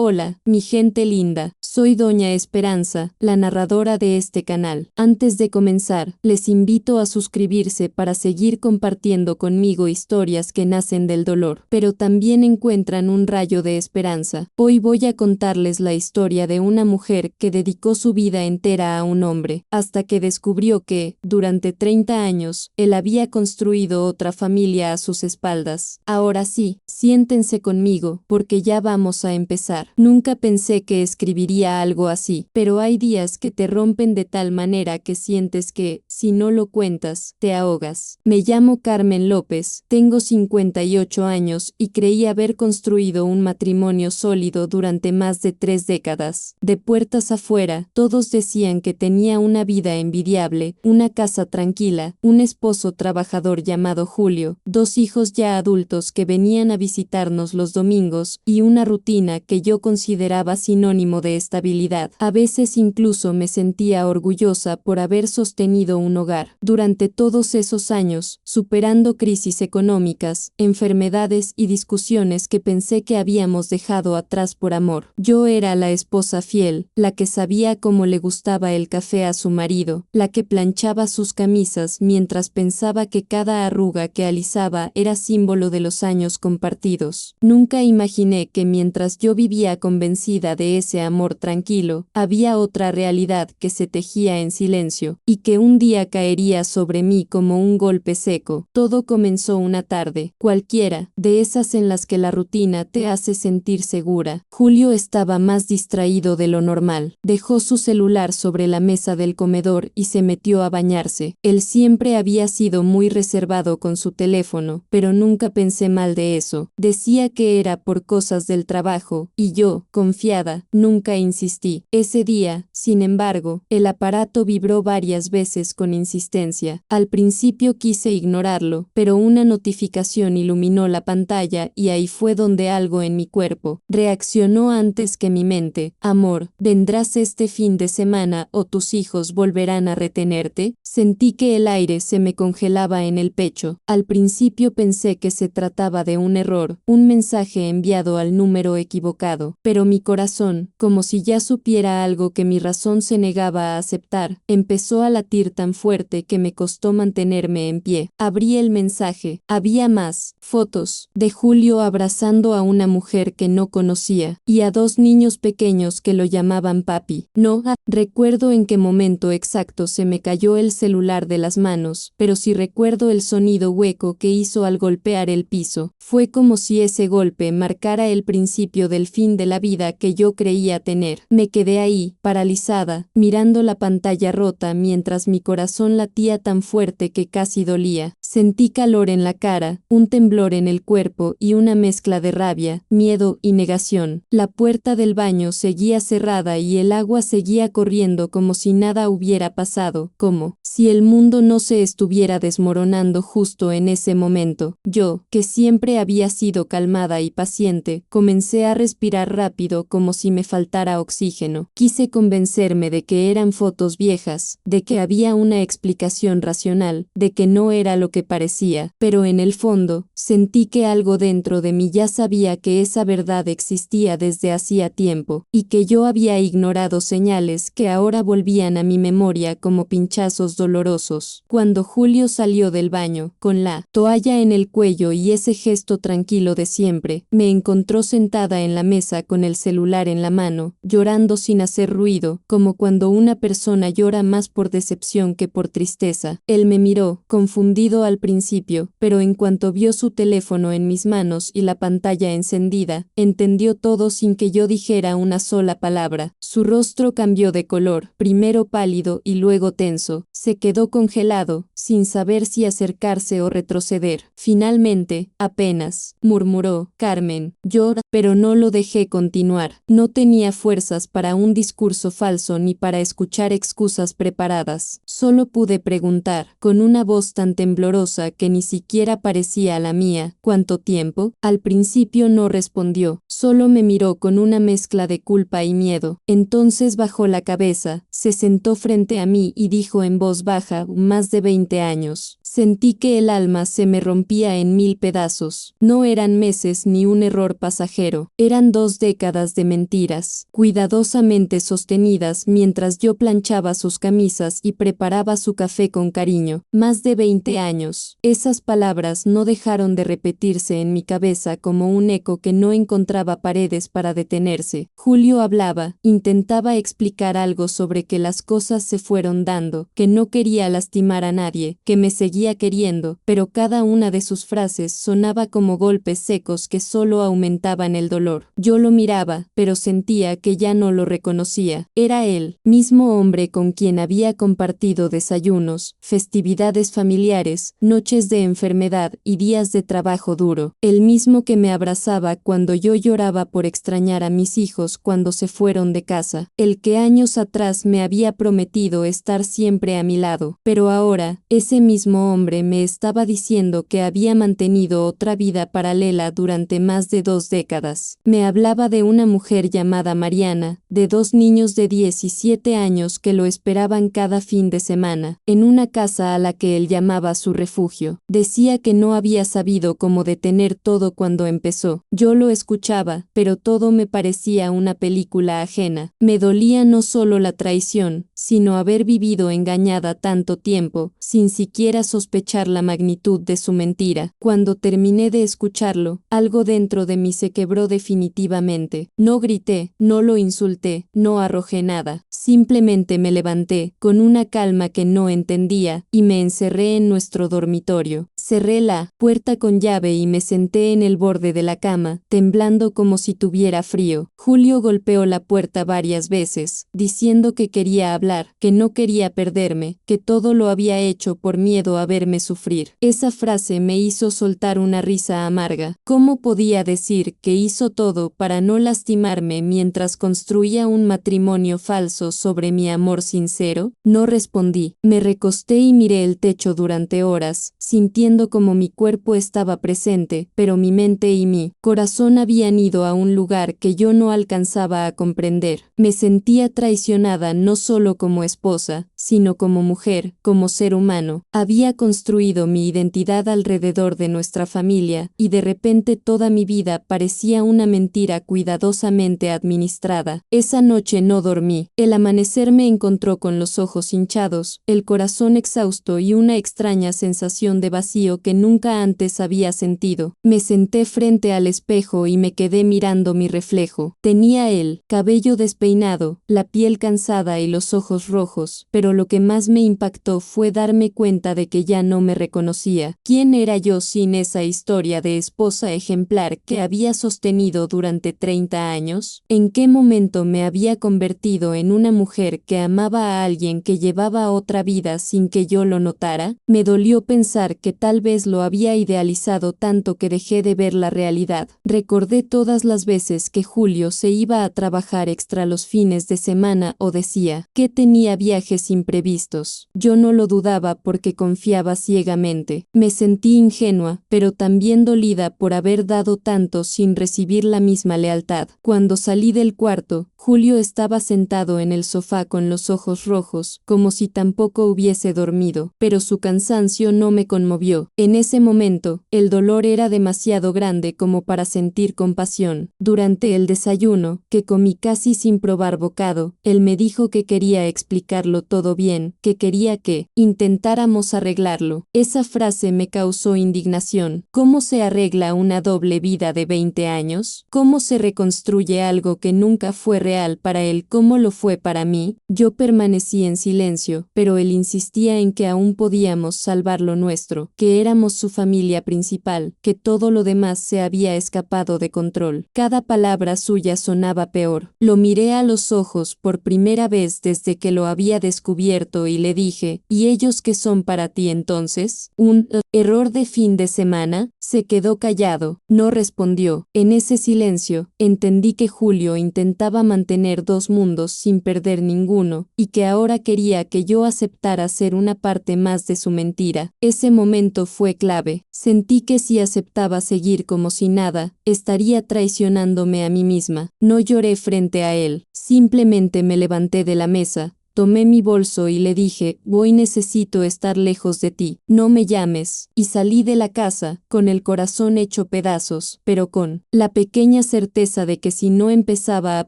Hola, mi gente linda, soy Doña Esperanza, la narradora de este canal. Antes de comenzar, les invito a suscribirse para seguir compartiendo conmigo historias que nacen del dolor, pero también encuentran un rayo de esperanza. Hoy voy a contarles la historia de una mujer que dedicó su vida entera a un hombre, hasta que descubrió que, durante 30 años, él había construido otra familia a sus espaldas. Ahora sí, siéntense conmigo, porque ya vamos a empezar. Nunca pensé que escribiría algo así, pero hay días que te rompen de tal manera que sientes que, si no lo cuentas, te ahogas. Me llamo Carmen López, tengo 58 años y creí haber construido un matrimonio sólido durante más de 3 décadas. De puertas afuera, todos decían que tenía una vida envidiable, una casa tranquila, un esposo trabajador llamado Julio, 2 hijos ya adultos que venían a visitarnos los domingos y una rutina que yo consideraba sinónimo de estabilidad. A veces incluso me sentía orgullosa por haber sostenido un hogar. Durante todos esos años, superando crisis económicas, enfermedades y discusiones que pensé que habíamos dejado atrás por amor. Yo era la esposa fiel, la que sabía cómo le gustaba el café a su marido, la que planchaba sus camisas mientras pensaba que cada arruga que alisaba era símbolo de los años compartidos. Nunca imaginé que mientras yo vivía convencida de ese amor tranquilo, había otra realidad que se tejía en silencio, y que un día caería sobre mí como un golpe seco. Todo comenzó una tarde, cualquiera, de esas en las que la rutina te hace sentir segura. Julio estaba más distraído de lo normal. Dejó su celular sobre la mesa del comedor y se metió a bañarse. Él siempre había sido muy reservado con su teléfono, pero nunca pensé mal de eso. Decía que era por cosas del trabajo, y yo, confiada, nunca insistí. Ese día, sin embargo, el aparato vibró varias veces con insistencia. Al principio quise ignorarlo, pero una notificación iluminó la pantalla y ahí fue donde algo en mi cuerpo reaccionó antes que mi mente. Amor, ¿vendrás este fin de semana o tus hijos volverán a retenerte? Sentí que el aire se me congelaba en el pecho. Al principio pensé que se trataba de un error, un mensaje enviado al número equivocado, pero mi corazón, como si ya supiera algo que mi razón se negaba a aceptar, empezó a latir tan fuerte que me costó mantenerme en pie. Abrí el mensaje. Había más fotos de Julio abrazando a una mujer que no conocía y a 2 niños pequeños que lo llamaban papi. No recuerdo en qué momento exacto se me cayó el celular de las manos, pero sí recuerdo el sonido hueco que hizo al golpear el piso. Fue como si ese golpe marcara el principio del fin de la vida que yo creía tener. Me quedé ahí, paralizada, mirando la pantalla rota mientras mi corazón latía tan fuerte que casi dolía. Sentí calor en la cara, un temblor en el cuerpo y una mezcla de rabia, miedo y negación. La puerta del baño seguía cerrada y el agua seguía corriendo como si nada hubiera pasado, como si el mundo no se estuviera desmoronando justo en ese momento. Yo, que siempre había sido calmada y paciente, comencé a respirar rápido como si me faltara oxígeno. Quise convencerme de que eran fotos viejas, de que había una explicación racional, de que no era lo que parecía, pero en el fondo, sentí que algo dentro de mí ya sabía que esa verdad existía desde hacía tiempo, y que yo había ignorado señales que ahora volvían a mi memoria como pinchazos dolorosos. Cuando Julio salió del baño, con la toalla en el cuello y ese gesto tranquilo de siempre, me encontró sentada en la mesa con el celular en la mano, llorando sin hacer ruido, como cuando una persona llora más por decepción que por tristeza. Él me miró, confundido al principio, pero en cuanto vio su teléfono en mis manos y la pantalla encendida, entendió todo sin que yo dijera una sola palabra. Su rostro cambió de color, primero pálido y luego tenso. Se quedó congelado, sin saber si acercarse o retroceder. Finalmente, apenas, murmuró, Carmen, llora, pero no lo dejé continuar. No tenía fuerzas para un discurso falso ni para escuchar excusas preparadas. Solo pude preguntar, con una voz tan temblorosa que ni siquiera parecía la mía, ¿cuánto tiempo? Al principio no respondió, solo me miró con una mezcla de culpa y miedo. Entonces bajó la cabeza, se sentó frente a mí y dijo en voz baja, más de 20 años. Sentí que el alma se me rompía en 1000 pedazos. No eran meses ni un error pasajero, eran 2 décadas de mentiras, cuidadosamente sostenidas mientras yo planchaba sus camisas y preparaba su café con cariño. Más de 20 años. Esas palabras no dejaron de repetirse en mi cabeza como un eco que no encontraba paredes para detenerse. Julio hablaba, intentaba explicar algo sobre que las cosas se fueron dando, que no quería lastimar a nadie, que me seguía queriendo, pero cada una de sus frases sonaba como golpes secos que solo aumentaban el dolor. Yo lo miraba, pero sentía que ya no lo reconocía. Era él, mismo hombre con quien había compartido desayunos, festividades familiares, noches de enfermedad y días de trabajo duro. El mismo que me abrazaba cuando yo lloraba por extrañar a mis hijos cuando se fueron de casa. El que años atrás me había prometido estar siempre a mi lado. Pero ahora, ese mismo hombre me estaba diciendo que había mantenido otra vida paralela durante más de 2 décadas. Me hablaba de una mujer llamada Mariana, de 2 niños de 17 años que lo esperaban cada fin de semana, en una casa a la que él llamaba su refugio. Decía que no había sabido cómo detener todo cuando empezó. Yo lo escuchaba, pero todo me parecía una película ajena. Me dolía no solo la traición, sino haber vivido engañada tanto tiempo, sin siquiera sospechar la magnitud de su mentira. Cuando terminé de escucharlo, algo dentro de mí se quebró definitivamente. No grité, no lo insulté, no arrojé nada. Simplemente me levanté, con una calma que no entendía, y me encerré en nuestro dormitorio. Cerré la puerta con llave y me senté en el borde de la cama, temblando como si tuviera frío. Julio golpeó la puerta varias veces, diciendo que quería hablar, que no quería perderme, que todo lo había hecho por miedo a verme sufrir. Esa frase me hizo soltar una risa amarga. ¿Cómo podía decir que hizo todo para no lastimarme mientras construía un matrimonio falso sobre mi amor sincero? No respondí. Me recosté y miré el techo durante horas, sintiendo como mi cuerpo estaba presente, pero mi mente y mi corazón habían ido a un lugar que yo no alcanzaba a comprender. Me sentía traicionada no solo como esposa, sino como mujer, como ser humano. Había construido mi identidad alrededor de nuestra familia, y de repente toda mi vida parecía una mentira cuidadosamente administrada. Esa noche no dormí. El amanecer me encontró con los ojos hinchados, el corazón exhausto y una extraña sensación de vacío que nunca antes había sentido. Me senté frente al espejo y me quedé mirando mi reflejo. Tenía el cabello despeinado, la piel cansada y los ojos rojos, pero lo que más me impactó fue darme cuenta de que ya no me reconocía. ¿Quién era yo sin esa historia de esposa ejemplar que había sostenido durante 30 años? ¿En qué momento me había convertido en una mujer que amaba a alguien que llevaba otra vida sin que yo lo notara? Me dolió pensar que tal vez lo había idealizado tanto que dejé de ver la realidad. Recordé todas las veces que Julio se iba a trabajar extra los fines de semana o decía que tenía viajes imprevistos. Yo no lo dudaba porque confiaba ciegamente. Me sentí ingenua, pero también dolida por haber dado tanto sin recibir la misma lealtad. Cuando salí del cuarto, Julio estaba sentado en el sofá con los ojos rojos, como si tampoco hubiese dormido, pero su cansancio no me conmovió. En ese momento, el dolor era demasiado grande como para sentir compasión. Durante el desayuno, que comí casi sin probar bocado, él me dijo que quería explicarlo todo bien, que quería que intentáramos arreglarlo. Esa frase me causó indignación. ¿Cómo se arregla una doble vida de 20 años? ¿Cómo se reconstruye algo que nunca fue real para él como lo fue para mí? Yo permanecí en silencio, pero él insistía en que aún podíamos salvar lo nuestro, que éramos su familia principal, que todo lo demás se había escapado de control. Cada palabra suya sonaba peor. Lo miré a los ojos por primera vez desde que lo había descubierto y le dije, ¿y ellos qué son para ti entonces? ¿Un error de fin de semana? Se quedó callado, no respondió. En ese silencio, entendí que Julio intentaba mantener 2 mundos sin perder ninguno, y que ahora quería que yo aceptara ser una parte más de su mentira. Ese momento fue clave. Sentí que si aceptaba seguir como si nada, estaría traicionándome a mí misma. No lloré frente a él, simplemente me levanté de la mesa, Tomé mi bolso y le dije, voy, necesito estar lejos de ti, no me llames, y salí de la casa, con el corazón hecho pedazos, pero con la pequeña certeza de que si no empezaba a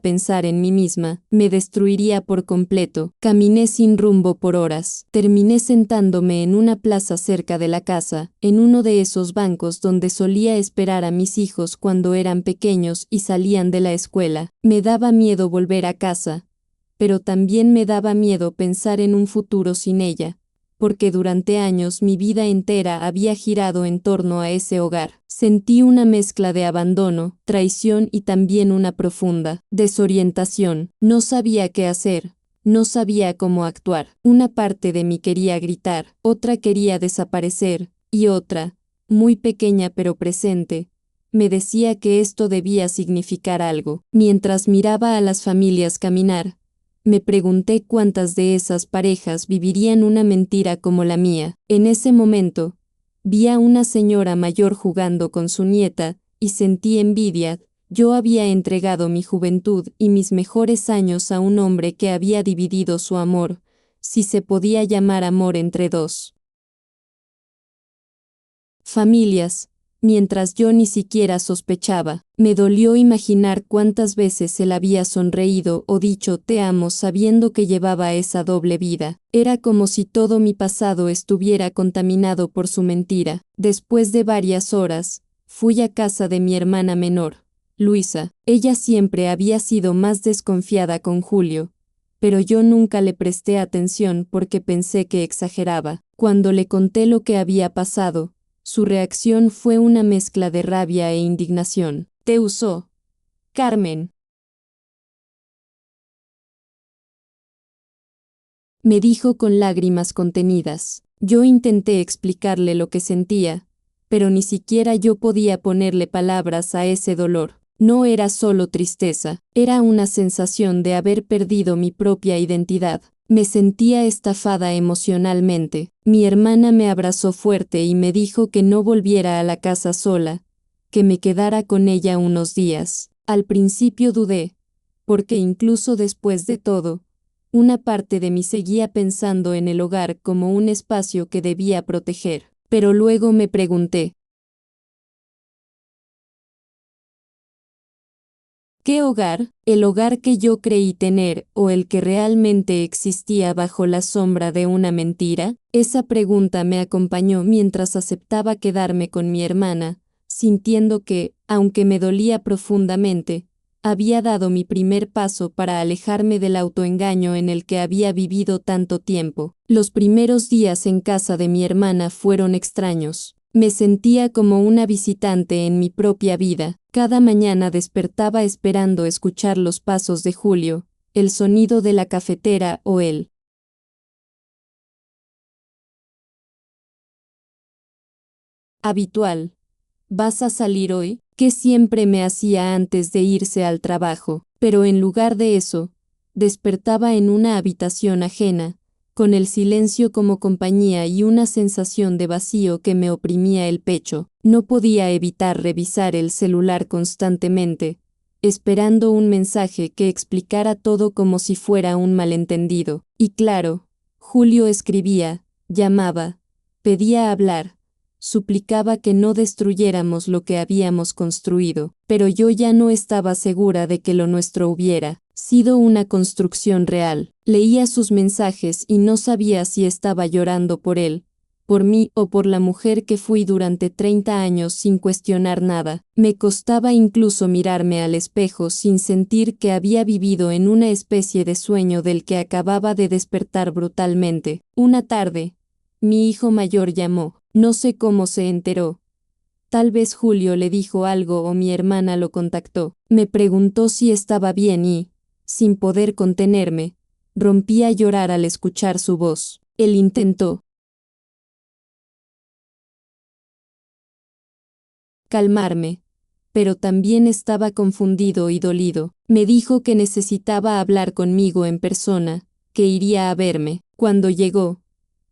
pensar en mí misma, me destruiría por completo. Caminé sin rumbo por horas. Terminé sentándome en una plaza cerca de la casa, en uno de esos bancos donde solía esperar a mis hijos cuando eran pequeños y salían de la escuela. Me daba miedo volver a casa, pero también me daba miedo pensar en un futuro sin ella, porque durante años mi vida entera había girado en torno a ese hogar. Sentí una mezcla de abandono, traición y también una profunda desorientación. No sabía qué hacer, no sabía cómo actuar. Una parte de mí quería gritar, otra quería desaparecer, y otra, muy pequeña pero presente, me decía que esto debía significar algo. Mientras miraba a las familias caminar, me pregunté cuántas de esas parejas vivirían una mentira como la mía. En ese momento, vi a una señora mayor jugando con su nieta, y sentí envidia. Yo había entregado mi juventud y mis mejores años a un hombre que había dividido su amor, si se podía llamar amor, entre dos familias, mientras yo ni siquiera sospechaba. Me dolió imaginar cuántas veces él había sonreído o dicho te amo sabiendo que llevaba esa doble vida. Era como si todo mi pasado estuviera contaminado por su mentira. Después de varias horas, fui a casa de mi hermana menor, Luisa. Ella siempre había sido más desconfiada con Julio, pero yo nunca le presté atención porque pensé que exageraba. Cuando le conté lo que había pasado, su reacción fue una mezcla de rabia e indignación. Te usó, Carmen, me dijo con lágrimas contenidas. Yo intenté explicarle lo que sentía, pero ni siquiera yo podía ponerle palabras a ese dolor. No era solo tristeza, era una sensación de haber perdido mi propia identidad. Me sentía estafada emocionalmente. Mi hermana me abrazó fuerte y me dijo que no volviera a la casa sola, que me quedara con ella unos días. Al principio dudé, porque incluso después de todo, una parte de mí seguía pensando en el hogar como un espacio que debía proteger. Pero luego me pregunté, ¿qué hogar? ¿El hogar que yo creí tener o el que realmente existía bajo la sombra de una mentira? Esa pregunta me acompañó mientras aceptaba quedarme con mi hermana, sintiendo que, aunque me dolía profundamente, había dado mi primer paso para alejarme del autoengaño en el que había vivido tanto tiempo. Los primeros días en casa de mi hermana fueron extraños. Me sentía como una visitante en mi propia vida. Cada mañana despertaba esperando escuchar los pasos de Julio, el sonido de la cafetera o él. Habitual. ¿Vas a salir hoy? Que siempre me hacía antes de irse al trabajo, pero en lugar de eso, despertaba en una habitación ajena, con el silencio como compañía y una sensación de vacío que me oprimía el pecho. No podía evitar revisar el celular constantemente, esperando un mensaje que explicara todo como si fuera un malentendido. Y claro, Julio escribía, llamaba, pedía hablar, suplicaba que no destruyéramos lo que habíamos construido, pero yo ya no estaba segura de que lo nuestro hubiera sido una construcción real. Leía sus mensajes y no sabía si estaba llorando por él, por mí o por la mujer que fui durante 30 años sin cuestionar nada. Me costaba incluso mirarme al espejo sin sentir que había vivido en una especie de sueño del que acababa de despertar brutalmente. Una tarde, mi hijo mayor llamó. No sé cómo se enteró. Tal vez Julio le dijo algo o mi hermana lo contactó. Me preguntó si estaba bien y, sin poder contenerme, rompí a llorar al escuchar su voz. Él intentó calmarme, pero también estaba confundido y dolido. Me dijo que necesitaba hablar conmigo en persona, que iría a verme. Cuando llegó,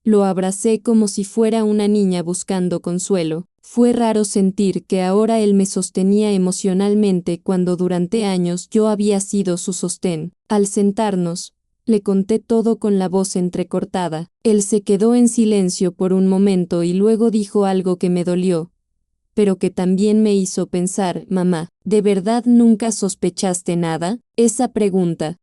lo abracé como si fuera una niña buscando consuelo. Fue raro sentir que ahora él me sostenía emocionalmente cuando durante años yo había sido su sostén. Al sentarnos, Le conté todo con la voz entrecortada. Él se quedó en silencio por un momento y luego dijo algo que me dolió, pero que también me hizo pensar: mamá, ¿de verdad nunca sospechaste nada? Esa pregunta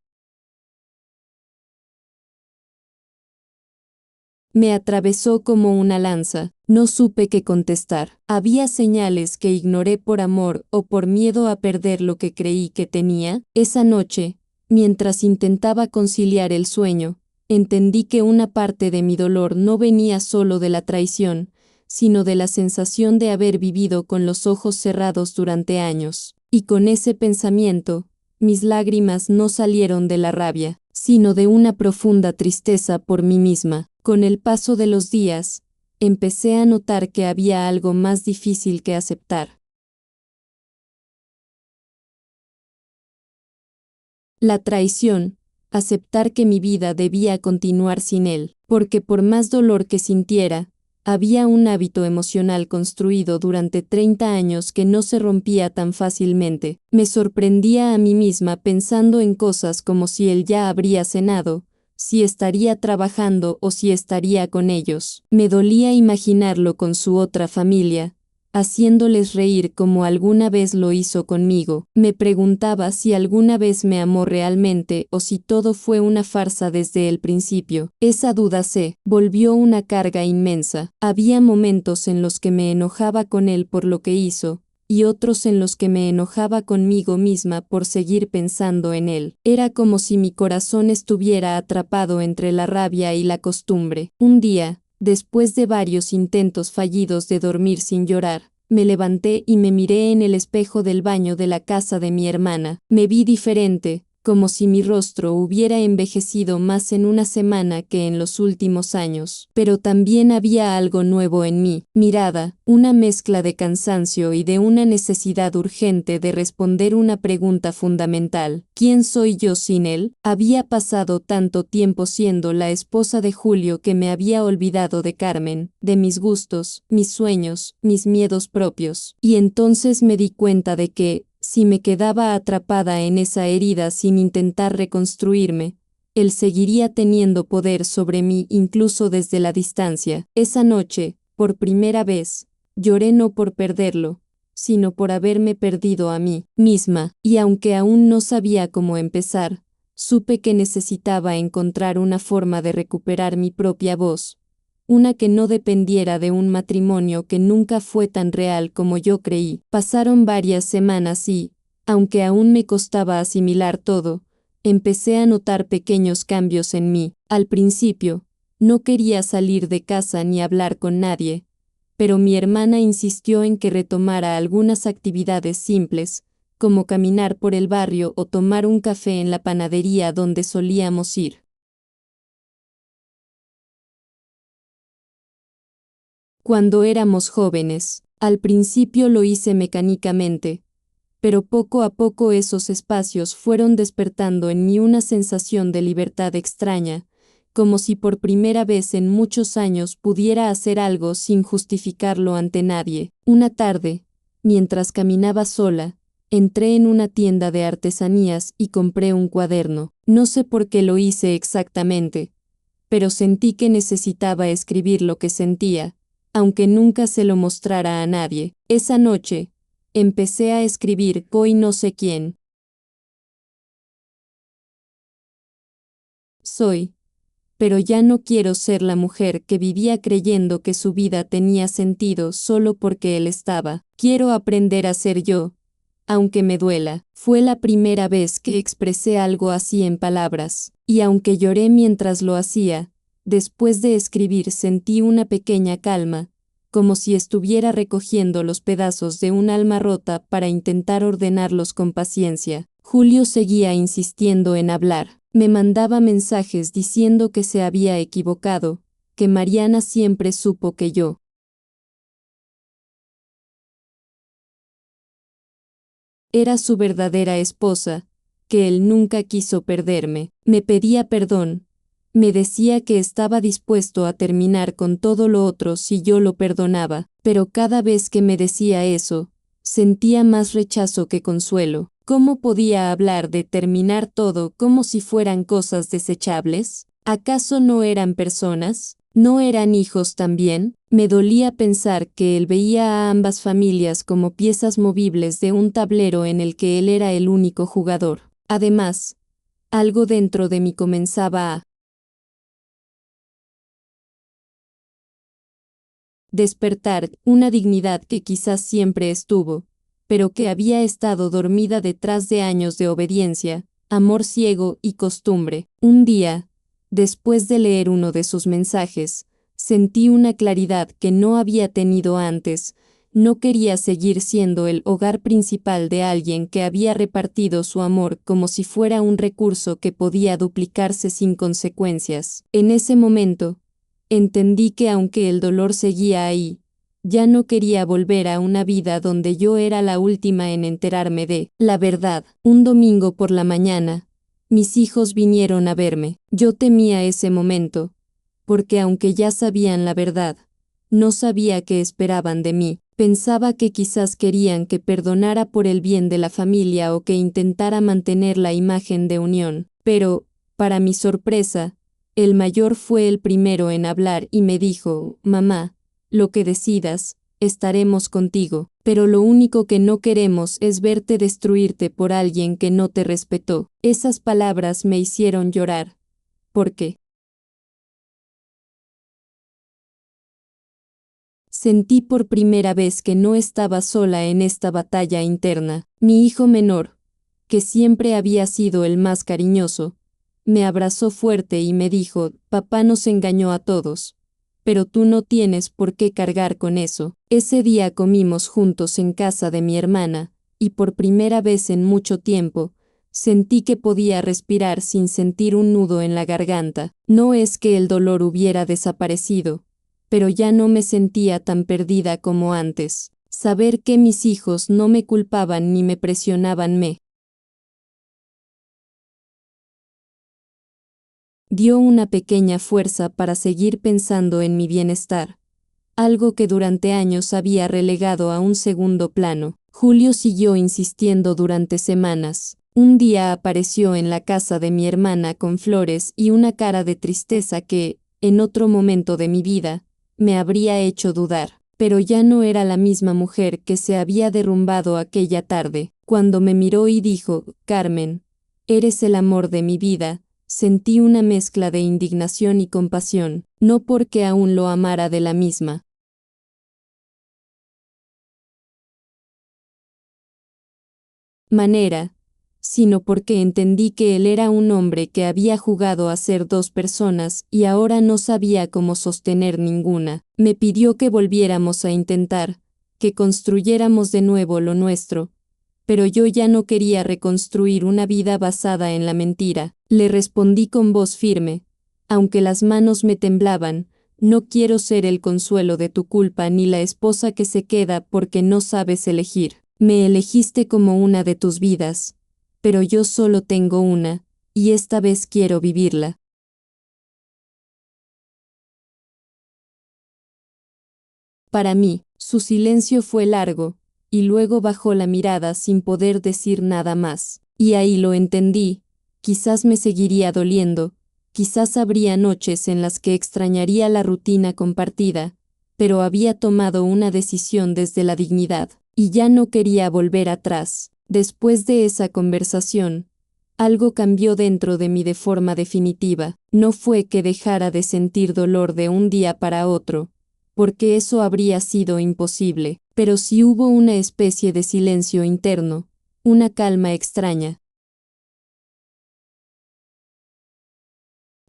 me atravesó como una lanza. No supe qué contestar. Había señales que ignoré por amor o por miedo a perder lo que creí que tenía. Esa noche, mientras intentaba conciliar el sueño, entendí que una parte de mi dolor no venía solo de la traición, sino de la sensación de haber vivido con los ojos cerrados durante años. Y con ese pensamiento, mis lágrimas no salieron de la rabia, sino de una profunda tristeza por mí misma. Con el paso de los días, empecé a notar que había algo más difícil que aceptar. La traición, aceptar que mi vida debía continuar sin él, porque por más dolor que sintiera, había un hábito emocional construido durante 30 años que no se rompía tan fácilmente. Me sorprendía a mí misma pensando en cosas como si él ya habría cenado, si estaría trabajando o si estaría con ellos. Me dolía imaginarlo con su otra familia, haciéndoles reír como alguna vez lo hizo conmigo. Me preguntaba si alguna vez me amó realmente o si todo fue una farsa desde el principio. Esa duda se volvió una carga inmensa. Había momentos en los que me enojaba con él por lo que hizo, y otros en los que me enojaba conmigo misma por seguir pensando en él. Era como si mi corazón estuviera atrapado entre la rabia y la costumbre. Un día, después de varios intentos fallidos de dormir sin llorar, me levanté y me miré en el espejo del baño de la casa de mi hermana. Me vi diferente, como si mi rostro hubiera envejecido más en una semana que en los últimos años. Pero también había algo nuevo en mi mirada, una mezcla de cansancio y de una necesidad urgente de responder una pregunta fundamental: ¿quién soy yo sin él? Había pasado tanto tiempo siendo la esposa de Julio que me había olvidado de Carmen, de mis gustos, mis sueños, mis miedos propios. Y entonces me di cuenta de que, si me quedaba atrapada en esa herida sin intentar reconstruirme, él seguiría teniendo poder sobre mí incluso desde la distancia. Esa noche, por primera vez, lloré no por perderlo, sino por haberme perdido a mí misma, y aunque aún no sabía cómo empezar, supe que necesitaba encontrar una forma de recuperar mi propia voz, una que no dependiera de un matrimonio que nunca fue tan real como yo creí. Pasaron varias semanas y, aunque aún me costaba asimilar todo, empecé a notar pequeños cambios en mí. Al principio, no quería salir de casa ni hablar con nadie, pero mi hermana insistió en que retomara algunas actividades simples, como caminar por el barrio o tomar un café en la panadería donde solíamos ir. Cuando éramos jóvenes, al principio lo hice mecánicamente, pero poco a poco esos espacios fueron despertando en mí una sensación de libertad extraña, como si por primera vez en muchos años pudiera hacer algo sin justificarlo ante nadie. Una tarde, mientras caminaba sola, entré en una tienda de artesanías y compré un cuaderno. No sé por qué lo hice exactamente, pero sentí que necesitaba escribir lo que sentía, aunque nunca se lo mostrara a nadie. Esa noche, empecé a escribir Hoy no sé quién soy, pero ya no quiero ser la mujer que vivía creyendo que su vida tenía sentido solo porque él estaba. Quiero aprender a ser yo, aunque me duela. Fue la primera vez que expresé algo así en palabras, y aunque lloré mientras lo hacía, después de escribir sentí una pequeña calma, como si estuviera recogiendo los pedazos de un alma rota para intentar ordenarlos con paciencia. Julio seguía insistiendo en hablar. Me mandaba mensajes diciendo que se había equivocado, que Mariana siempre supo que yo era su verdadera esposa, que él nunca quiso perderme. Me pedía perdón. Me decía que estaba dispuesto a terminar con todo lo otro si yo lo perdonaba, pero cada vez que me decía eso, sentía más rechazo que consuelo. ¿Cómo podía hablar de terminar todo como si fueran cosas desechables? ¿Acaso no eran personas? ¿No eran hijos también? Me dolía pensar que él veía a ambas familias como piezas movibles de un tablero en el que él era el único jugador. Además, algo dentro de mí comenzaba a despertar una dignidad que quizás siempre estuvo, pero que había estado dormida detrás de años de obediencia, amor ciego y costumbre. Un día, después de leer uno de sus mensajes, sentí una claridad que no había tenido antes. No quería seguir siendo el hogar principal de alguien que había repartido su amor como si fuera un recurso que podía duplicarse sin consecuencias. En ese momento, entendí que aunque el dolor seguía ahí, ya no quería volver a una vida donde yo era la última en enterarme de la verdad. Un domingo por la mañana, mis hijos vinieron a verme. Yo temía ese momento, porque aunque ya sabían la verdad, no sabía qué esperaban de mí. Pensaba que quizás querían que perdonara por el bien de la familia o que intentara mantener la imagen de unión. Pero, para mi sorpresa, el mayor fue el primero en hablar y me dijo: «Mamá, lo que decidas, estaremos contigo, pero lo único que no queremos es verte destruirte por alguien que no te respetó». Esas palabras me hicieron llorar. ¿Por qué? Sentí por primera vez que no estaba sola en esta batalla interna. Mi hijo menor, que siempre había sido el más cariñoso, me abrazó fuerte y me dijo: «Papá nos engañó a todos, pero tú no tienes por qué cargar con eso». Ese día comimos juntos en casa de mi hermana, y por primera vez en mucho tiempo, sentí que podía respirar sin sentir un nudo en la garganta. No es que el dolor hubiera desaparecido, pero ya no me sentía tan perdida como antes. Saber que mis hijos no me culpaban ni me presionaban me dio una pequeña fuerza para seguir pensando en mi bienestar, algo que durante años había relegado a un segundo plano. Julio siguió insistiendo durante semanas. Un día apareció en la casa de mi hermana con flores y una cara de tristeza que, en otro momento de mi vida, me habría hecho dudar. Pero ya no era la misma mujer que se había derrumbado aquella tarde. Cuando me miró y dijo: «Carmen, eres el amor de mi vida», sentí una mezcla de indignación y compasión, no porque aún lo amara de la misma manera, sino porque entendí que él era un hombre que había jugado a ser dos personas y ahora no sabía cómo sostener ninguna. Me pidió que volviéramos a intentar, que construyéramos de nuevo lo nuestro, pero yo ya no quería reconstruir una vida basada en la mentira. Le respondí con voz firme: «Aunque las manos me temblaban, no quiero ser el consuelo de tu culpa ni la esposa que se queda porque no sabes elegir. Me elegiste como una de tus vidas, pero yo solo tengo una, y esta vez quiero vivirla». Para mí, su silencio fue largo, y luego bajó la mirada sin poder decir nada más. Y ahí lo entendí: quizás me seguiría doliendo, quizás habría noches en las que extrañaría la rutina compartida, pero había tomado una decisión desde la dignidad, y ya no quería volver atrás. Después de esa conversación, algo cambió dentro de mí de forma definitiva. No fue que dejara de sentir dolor de un día para otro, porque eso habría sido imposible, pero sí hubo una especie de silencio interno, una calma extraña,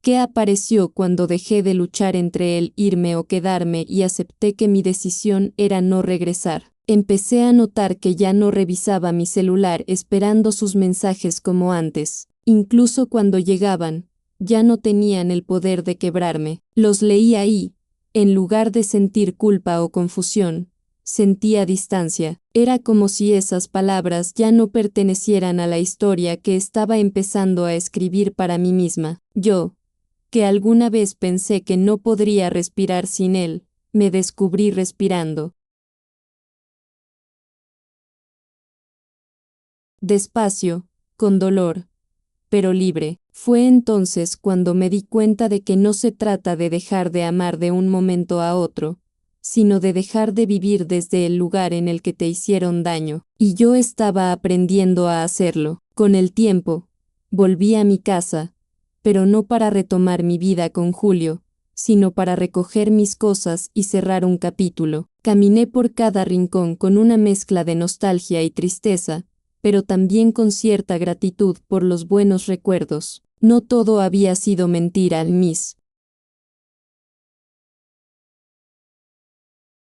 que apareció cuando dejé de luchar entre el irme o quedarme y acepté que mi decisión era no regresar. Empecé a notar que ya no revisaba mi celular esperando sus mensajes como antes. Incluso cuando llegaban, ya no tenían el poder de quebrarme. Los leía y, en lugar de sentir culpa o confusión, sentía distancia. Era como si esas palabras ya no pertenecieran a la historia que estaba empezando a escribir para mí misma. Yo, que alguna vez pensé que no podría respirar sin él, me descubrí respirando. despacio, con dolor, pero libre. Fue entonces cuando me di cuenta de que no se trata de dejar de amar de un momento a otro, sino de dejar de vivir desde el lugar en el que te hicieron daño, y yo estaba aprendiendo a hacerlo. Con el tiempo, volví a mi casa, pero no para retomar mi vida con Julio, sino para recoger mis cosas y cerrar un capítulo. Caminé por cada rincón con una mezcla de nostalgia y tristeza, pero también con cierta gratitud por los buenos recuerdos. No todo había sido mentira, mis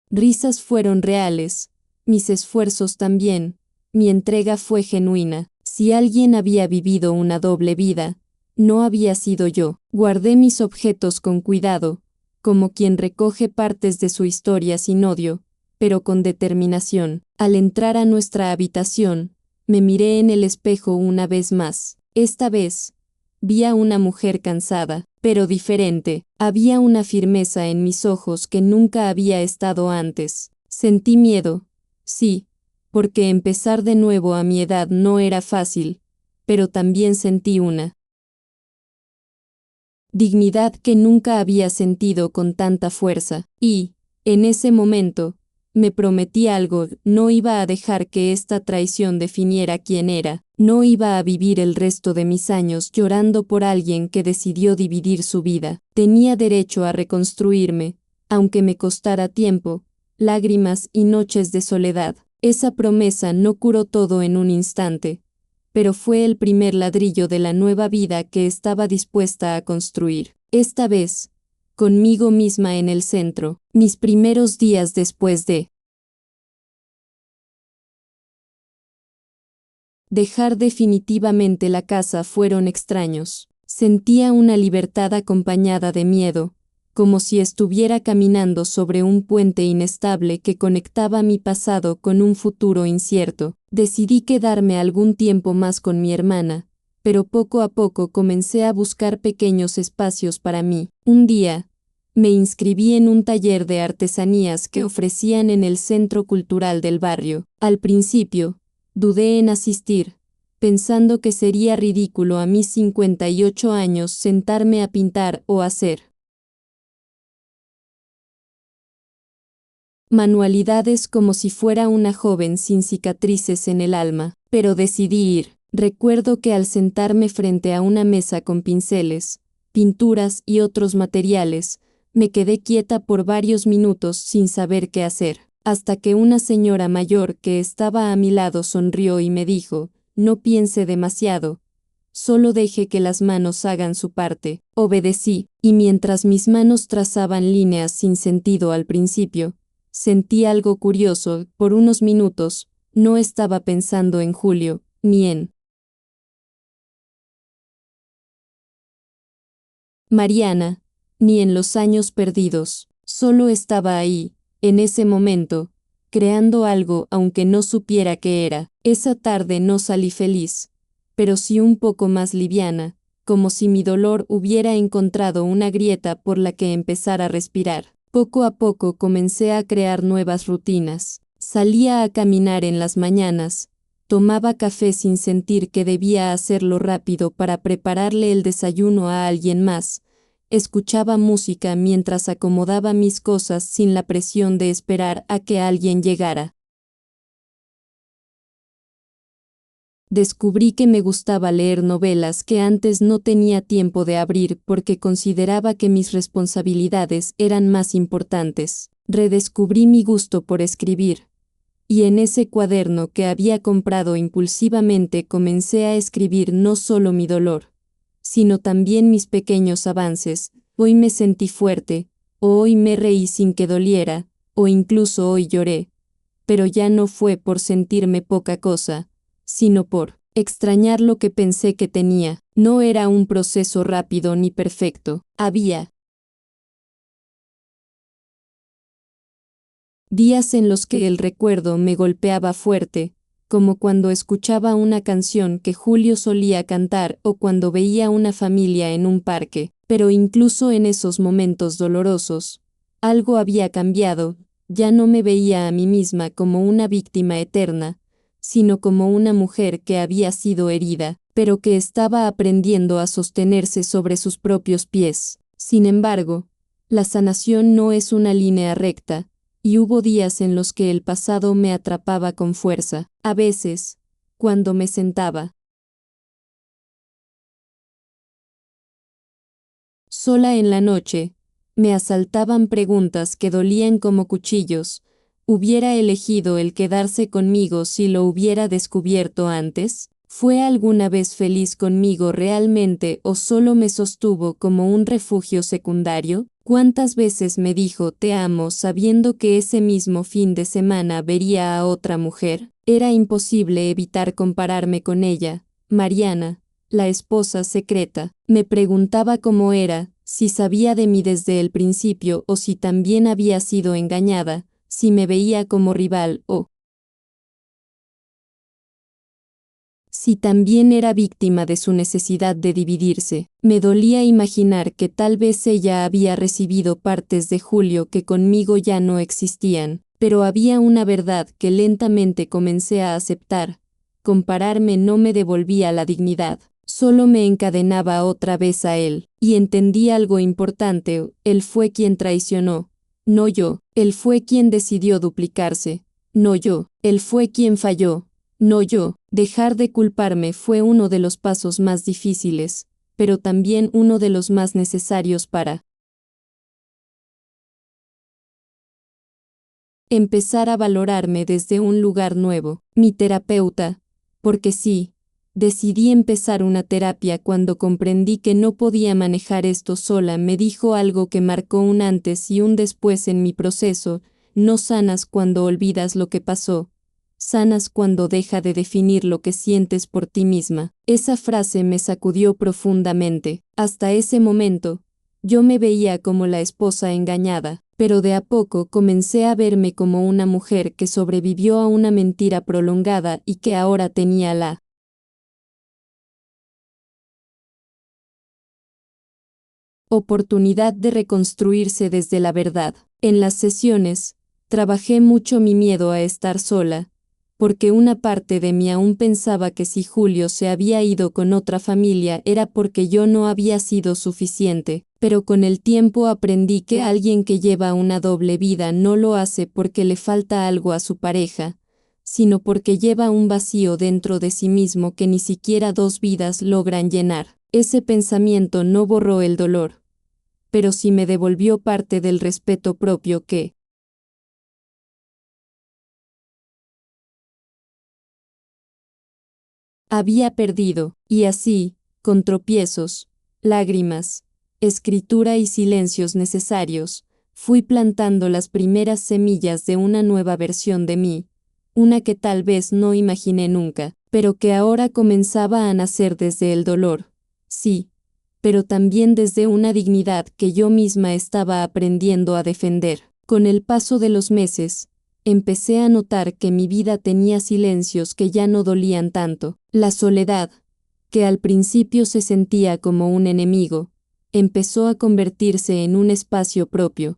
risas fueron reales, mis esfuerzos también, mi entrega fue genuina. Si alguien había vivido una doble vida, no había sido yo. Guardé mis objetos con cuidado, como quien recoge partes de su historia sin odio, pero con determinación. Al entrar a nuestra habitación, me miré en el espejo una vez más. Esta vez, vi a una mujer cansada, pero diferente. Había una firmeza en mis ojos que nunca había estado antes. Sentí miedo, sí, porque empezar de nuevo a mi edad no era fácil, pero también sentí una dignidad que nunca había sentido con tanta fuerza, y, en ese momento, me prometí algo: no iba a dejar que esta traición definiera quién era, no iba a vivir el resto de mis años llorando por alguien que decidió dividir su vida. Tenía derecho a reconstruirme, aunque me costara tiempo, lágrimas y noches de soledad. Esa promesa no curó todo en un instante, pero fue el primer ladrillo de la nueva vida que estaba dispuesta a construir. Esta vez, conmigo misma en el centro. Mis primeros días después de dejar definitivamente la casa fueron extraños. Sentía una libertad acompañada de miedo, como si estuviera caminando sobre un puente inestable que conectaba mi pasado con un futuro incierto. Decidí quedarme algún tiempo más con mi hermana, pero poco a poco comencé a buscar pequeños espacios para mí. Un día, me inscribí en un taller de artesanías que ofrecían en el centro cultural del barrio. Al principio, dudé en asistir, pensando que sería ridículo a mis 58 años sentarme a pintar o hacer manualidades como si fuera una joven sin cicatrices en el alma, pero decidí ir. Recuerdo que al sentarme frente a una mesa con pinceles, pinturas y otros materiales, me quedé quieta por varios minutos sin saber qué hacer, hasta que una señora mayor que estaba a mi lado sonrió y me dijo: no piense demasiado, solo deje que las manos hagan su parte. Obedecí, y mientras mis manos trazaban líneas sin sentido al principio, sentí algo curioso. Por unos minutos, no estaba pensando en Julio, ni en Mariana, ni en los años perdidos. Solo estaba ahí, en ese momento, creando algo aunque no supiera qué era. Esa tarde no salí feliz, pero sí un poco más liviana, como si mi dolor hubiera encontrado una grieta por la que empezar a respirar. Poco a poco comencé a crear nuevas rutinas. Salía a caminar en las mañanas, tomaba café sin sentir que debía hacerlo rápido para prepararle el desayuno a alguien más, escuchaba música mientras acomodaba mis cosas sin la presión de esperar a que alguien llegara. Descubrí que me gustaba leer novelas que antes no tenía tiempo de abrir porque consideraba que mis responsabilidades eran más importantes. Redescubrí mi gusto por escribir, y en ese cuaderno que había comprado impulsivamente comencé a escribir no solo mi dolor, sino también mis pequeños avances. Hoy me sentí fuerte, o hoy me reí sin que doliera, o incluso hoy lloré, pero ya no fue por sentirme poca cosa, sino por extrañar lo que pensé que tenía. No era un proceso rápido ni perfecto. Había días en los que el recuerdo me golpeaba fuerte, como cuando escuchaba una canción que Julio solía cantar o cuando veía una familia en un parque, pero incluso en esos momentos dolorosos, algo había cambiado. Ya no me veía a mí misma como una víctima eterna, sino como una mujer que había sido herida, pero que estaba aprendiendo a sostenerse sobre sus propios pies. Sin embargo, la sanación no es una línea recta, y hubo días en los que el pasado me atrapaba con fuerza. A veces, cuando me sentaba sola en la noche, me asaltaban preguntas que dolían como cuchillos. ¿Hubiera elegido el quedarse conmigo si lo hubiera descubierto antes? ¿Fue alguna vez feliz conmigo realmente o solo me sostuvo como un refugio secundario? ¿Cuántas veces me dijo te amo sabiendo que ese mismo fin de semana vería a otra mujer? Era imposible evitar compararme con ella, Mariana, la esposa secreta. Me preguntaba cómo era, si sabía de mí desde el principio o si también había sido engañada, si me veía como rival o si también era víctima de su necesidad de dividirse. Me dolía imaginar que tal vez ella había recibido partes de Julio que conmigo ya no existían, pero había una verdad que lentamente comencé a aceptar. Compararme no me devolvía la dignidad, solo me encadenaba otra vez a él, y entendí algo importante: él fue quien traicionó, no yo; él fue quien decidió duplicarse, no yo; él fue quien falló, no yo. Dejar de culparme fue uno de los pasos más difíciles, pero también uno de los más necesarios para empezar a valorarme desde un lugar nuevo. Mi terapeuta, porque sí, decidí empezar una terapia cuando comprendí que no podía manejar esto sola, me dijo algo que marcó un antes y un después en mi proceso: no sanas cuando olvidas lo que pasó, sanas cuando deja de definir lo que sientes por ti misma. Esa frase me sacudió profundamente. Hasta ese momento, yo me veía como la esposa engañada, pero de a poco comencé a verme como una mujer que sobrevivió a una mentira prolongada y que ahora tenía la oportunidad de reconstruirse desde la verdad. En las sesiones, trabajé mucho mi miedo a estar sola, porque una parte de mí aún pensaba que si Julio se había ido con otra familia era porque yo no había sido suficiente, pero con el tiempo aprendí que alguien que lleva una doble vida no lo hace porque le falta algo a su pareja, sino porque lleva un vacío dentro de sí mismo que ni siquiera dos vidas logran llenar. Ese pensamiento no borró el dolor, pero sí me devolvió parte del respeto propio que había perdido, y así, con tropiezos, lágrimas, escritura y silencios necesarios, fui plantando las primeras semillas de una nueva versión de mí, una que tal vez no imaginé nunca, pero que ahora comenzaba a nacer desde el dolor. Sí, pero también desde una dignidad que yo misma estaba aprendiendo a defender. Con el paso de los meses, empecé a notar que mi vida tenía silencios que ya no dolían tanto. La soledad, que al principio se sentía como un enemigo, empezó a convertirse en un espacio propio,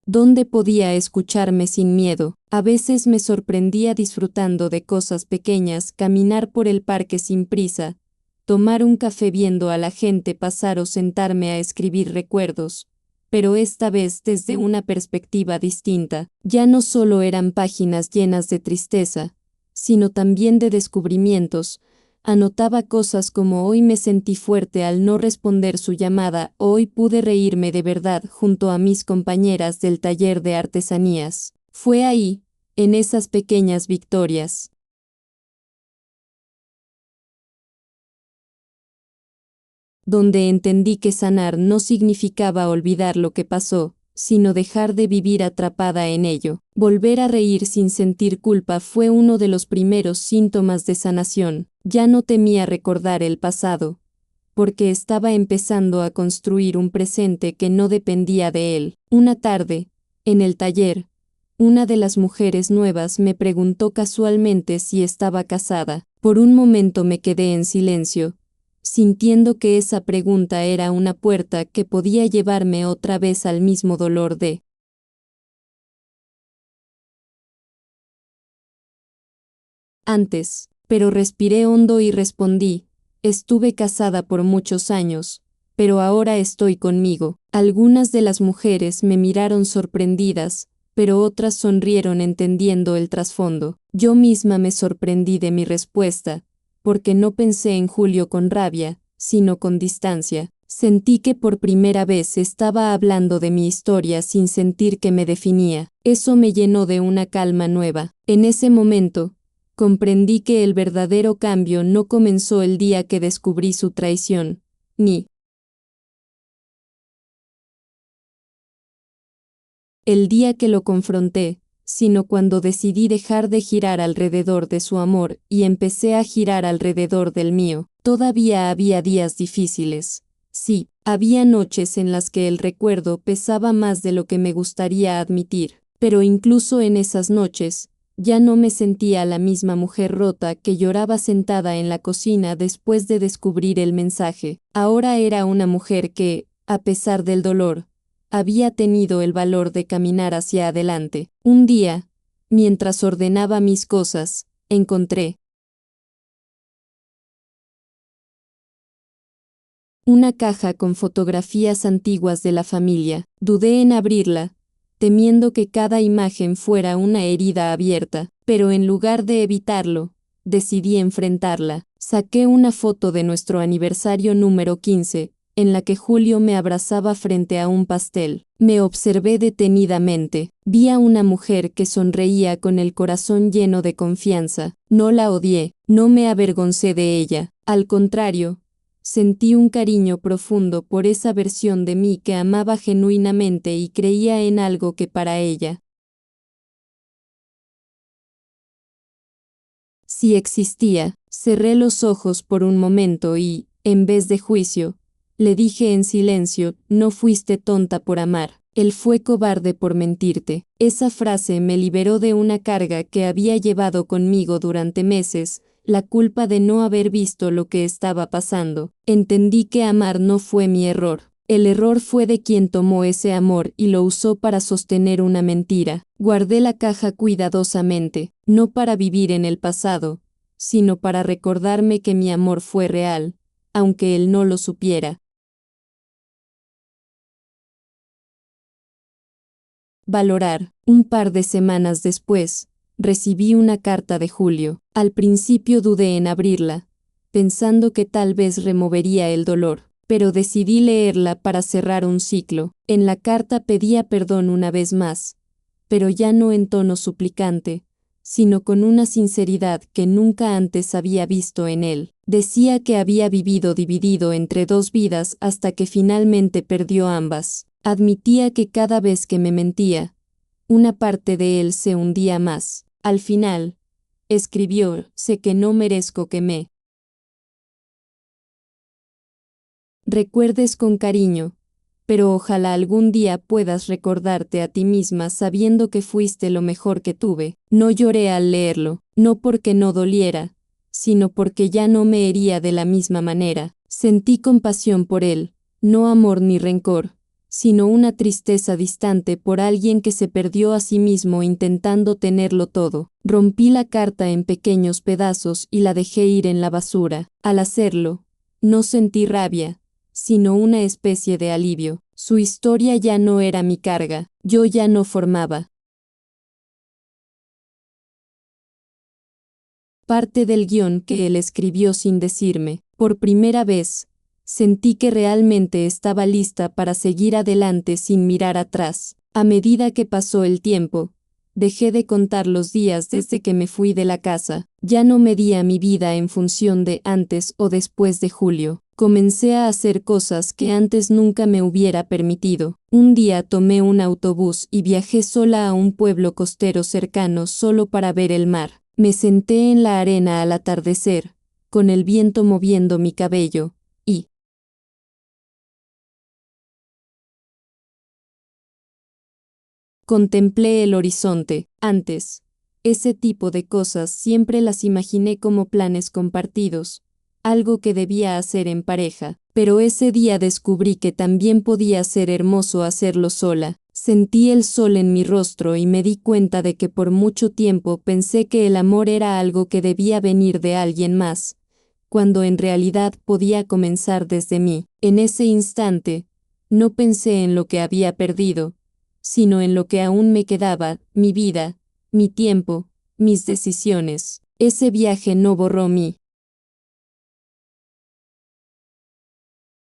donde podía escucharme sin miedo. A veces me sorprendía disfrutando de cosas pequeñas: caminar por el parque sin prisa, tomar un café viendo a la gente pasar o sentarme a escribir recuerdos, pero esta vez desde una perspectiva distinta. Ya no solo eran páginas llenas de tristeza, sino también de descubrimientos. Anotaba cosas como: hoy me sentí fuerte al no responder su llamada, hoy pude reírme de verdad junto a mis compañeras del taller de artesanías. Fue ahí, en esas pequeñas victorias, donde entendí que sanar no significaba olvidar lo que pasó, sino dejar de vivir atrapada en ello. Volver a reír sin sentir culpa fue uno de los primeros síntomas de sanación. Ya no temía recordar el pasado, porque estaba empezando a construir un presente que no dependía de él. Una tarde, en el taller, una de las mujeres nuevas me preguntó casualmente si estaba casada. Por un momento me quedé en silencio, sintiendo que esa pregunta era una puerta que podía llevarme otra vez al mismo dolor de antes, pero respiré hondo y respondí, estuve casada por muchos años, pero ahora estoy conmigo. Algunas de las mujeres me miraron sorprendidas, pero otras sonrieron entendiendo el trasfondo. Yo misma me sorprendí de mi respuesta, porque no pensé en Julio con rabia, sino con distancia. Sentí que por primera vez estaba hablando de mi historia sin sentir que me definía. Eso me llenó de una calma nueva. En ese momento, comprendí que el verdadero cambio no comenzó el día que descubrí su traición, ni el día que lo confronté, sino cuando decidí dejar de girar alrededor de su amor y empecé a girar alrededor del mío. Todavía había días difíciles. Sí, había noches en las que el recuerdo pesaba más de lo que me gustaría admitir, pero incluso en esas noches, ya no me sentía la misma mujer rota que lloraba sentada en la cocina después de descubrir el mensaje. Ahora era una mujer que, a pesar del dolor, había tenido el valor de caminar hacia adelante. Un día, mientras ordenaba mis cosas, encontré una caja con fotografías antiguas de la familia. Dudé en abrirla, temiendo que cada imagen fuera una herida abierta, pero en lugar de evitarlo, decidí enfrentarla. Saqué una foto de nuestro aniversario número 15, en la que Julio me abrazaba frente a un pastel. Me observé detenidamente. Vi a una mujer que sonreía con el corazón lleno de confianza. No la odié, no me avergoncé de ella. Al contrario, sentí un cariño profundo por esa versión de mí que amaba genuinamente y creía en algo que para ella sí existía. Cerré los ojos por un momento y, en vez de juicio, le dije en silencio, no fuiste tonta por amar, él fue cobarde por mentirte. Esa frase me liberó de una carga que había llevado conmigo durante meses, la culpa de no haber visto lo que estaba pasando. Entendí que amar no fue mi error. El error fue de quien tomó ese amor y lo usó para sostener una mentira. Guardé la caja cuidadosamente, no para vivir en el pasado, sino para recordarme que mi amor fue real, aunque él no lo supiera. Valorar. Un par de semanas después, recibí una carta de Julio. Al principio dudé en abrirla, pensando que tal vez removería el dolor, pero decidí leerla para cerrar un ciclo. En la carta pedía perdón una vez más, pero ya no en tono suplicante, sino con una sinceridad que nunca antes había visto en él. Decía que había vivido dividido entre dos vidas hasta que finalmente perdió ambas. Admitía que cada vez que me mentía, una parte de él se hundía más. Al final, escribió, sé que no merezco que me recuerdes con cariño, pero ojalá algún día puedas recordarte a ti misma sabiendo que fuiste lo mejor que tuve. No lloré al leerlo, no porque no doliera, sino porque ya no me hería de la misma manera. Sentí compasión por él, no amor ni rencor, sino una tristeza distante por alguien que se perdió a sí mismo intentando tenerlo todo. Rompí la carta en pequeños pedazos y la dejé ir en la basura. Al hacerlo, no sentí rabia, sino una especie de alivio. Su historia ya no era mi carga, yo ya no formaba parte del guión que él escribió sin decirme. Por primera vez, sentí que realmente estaba lista para seguir adelante sin mirar atrás. A medida que pasó el tiempo, dejé de contar los días desde que me fui de la casa. Ya no medía mi vida en función de antes o después de Julio. Comencé a hacer cosas que antes nunca me hubiera permitido. Un día tomé un autobús y viajé sola a un pueblo costero cercano solo para ver el mar. Me senté en la arena al atardecer, con el viento moviendo mi cabello, y contemplé el horizonte. Antes, ese tipo de cosas siempre las imaginé como planes compartidos, algo que debía hacer en pareja, pero ese día descubrí que también podía ser hermoso hacerlo sola. Sentí el sol en mi rostro y me di cuenta de que por mucho tiempo pensé que el amor era algo que debía venir de alguien más, cuando en realidad podía comenzar desde mí. En ese instante, no pensé en lo que había perdido, sino en lo que aún me quedaba, mi vida, mi tiempo, mis decisiones. Ese viaje no borró mi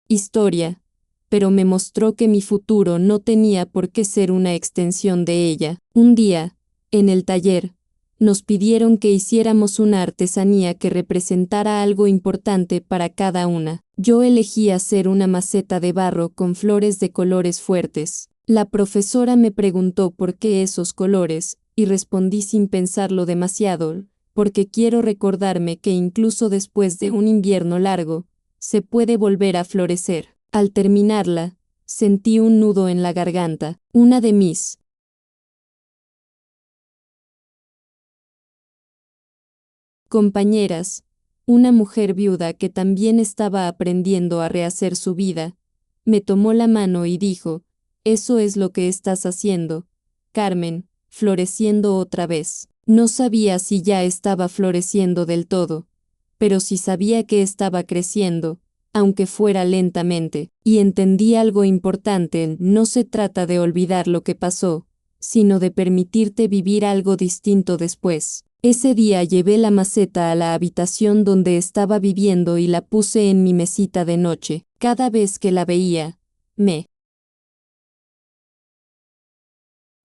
historia, pero me mostró que mi futuro no tenía por qué ser una extensión de ella. Un día, en el taller, nos pidieron que hiciéramos una artesanía que representara algo importante para cada una. Yo elegí hacer una maceta de barro con flores de colores fuertes. La profesora me preguntó por qué esos colores, y respondí sin pensarlo demasiado, porque quiero recordarme que incluso después de un invierno largo, se puede volver a florecer. Al terminarla, sentí un nudo en la garganta. Una de mis compañeras, una mujer viuda que también estaba aprendiendo a rehacer su vida, me tomó la mano y dijo, «Eso es lo que estás haciendo, Carmen, floreciendo otra vez». No sabía si ya estaba floreciendo del todo, pero sí sabía que estaba creciendo, aunque fuera lentamente, y entendí algo importante: no se trata de olvidar lo que pasó, sino de permitirte vivir algo distinto después. Ese día llevé la maceta a la habitación donde estaba viviendo y la puse en mi mesita de noche. Cada vez que la veía, me